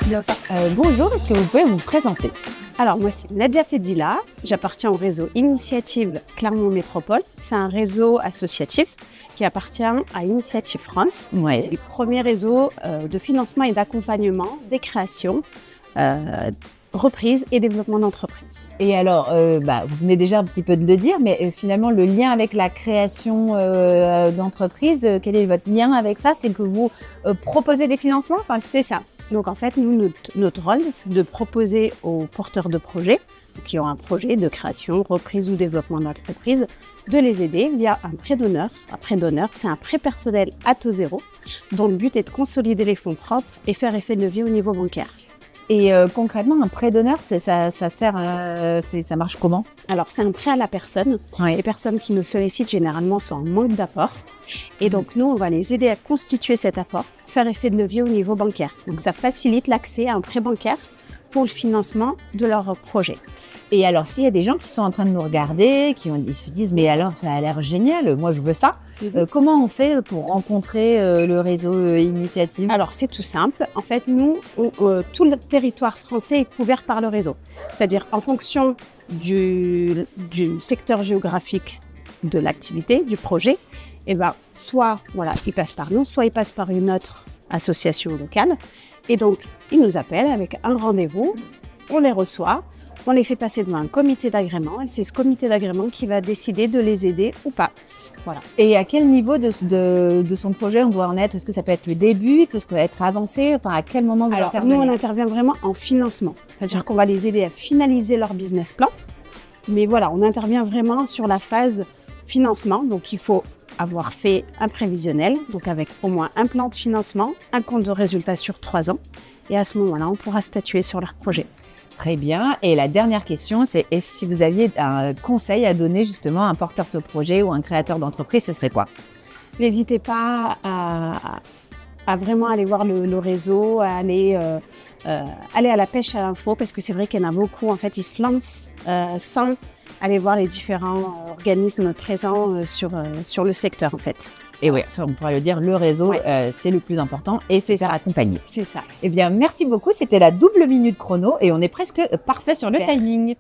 Bien ça. Bonjour, est-ce que vous pouvez vous présenter? Alors, moi, c'est Nadia Fedila. J'appartiens au réseau Initiative Clermont Métropole. C'est un réseau associatif qui appartient à Initiative France. Ouais. C'est le premier réseau de financement et d'accompagnement des créations, reprises et développement d'entreprises. Et alors, vous venez déjà un petit peu de le dire, mais finalement, le lien avec la création d'entreprise, quel est votre lien avec ça? C'est que vous proposez des financements? Enfin, c'est ça. Donc, en fait, nous, notre rôle, c'est de proposer aux porteurs de projets qui ont un projet de création, reprise ou développement d'entreprise, de les aider via un prêt d'honneur. Un prêt d'honneur, c'est un prêt personnel à taux zéro, dont le but est de consolider les fonds propres et faire effet de levier au niveau bancaire. Et concrètement, un prêt d'honneur, ça sert ça marche comment? Alors, c'est un prêt à la personne. Ouais. Les personnes qui nous sollicitent généralement sont en manque d'apport. Et donc, nous, on va les aider à constituer cet apport, faire effet de levier au niveau bancaire. Donc, ça facilite l'accès à un prêt bancaire pour le financement de leur projet. Et alors, s'il y a des gens qui sont en train de nous regarder, ils se disent, mais alors, ça a l'air génial, moi, je veux ça. Comment on fait pour rencontrer le réseau Initiative? Alors, c'est tout simple. En fait, nous, tout le territoire français est couvert par le réseau. C'est-à-dire, en fonction du secteur géographique de l'activité, du projet, soit il passe par nous, soit il passe par une autre association locale. Et donc, ils nous appellent avec un rendez-vous, on les reçoit, on les fait passer devant un comité d'agrément et c'est ce comité d'agrément qui va décider de les aider ou pas. Voilà. Et à quel niveau de son projet on doit en être? Est-ce que ça peut être le début? Est-ce que ça peut être avancé? Enfin, à quel moment vous intervenez? Nous, on intervient vraiment en financement. C'est-à-dire qu'on va les aider à finaliser leur business plan. Mais voilà, on intervient vraiment sur la phase financement. Donc, il faut avoir fait un prévisionnel, donc avec au moins un plan de financement, un compte de résultat sur 3 ans. Et à ce moment-là, on pourra statuer sur leur projet. Très bien. Et la dernière question, c'est si vous aviez un conseil à donner justement à un porteur de projet ou un créateur d'entreprise, ce serait quoi? N'hésitez pas à vraiment aller voir le réseau, à aller à la pêche à l'info, parce que c'est vrai qu'il y en a beaucoup, en fait, ils se lancent sans aller voir les différents organismes présents sur le secteur, en fait. Et oui, ça on pourrait le dire, le réseau, c'est le plus important et c'est faire accompagner. C'est ça. Eh bien, merci beaucoup. C'était la double minute chrono et on est presque parfait sur le timing.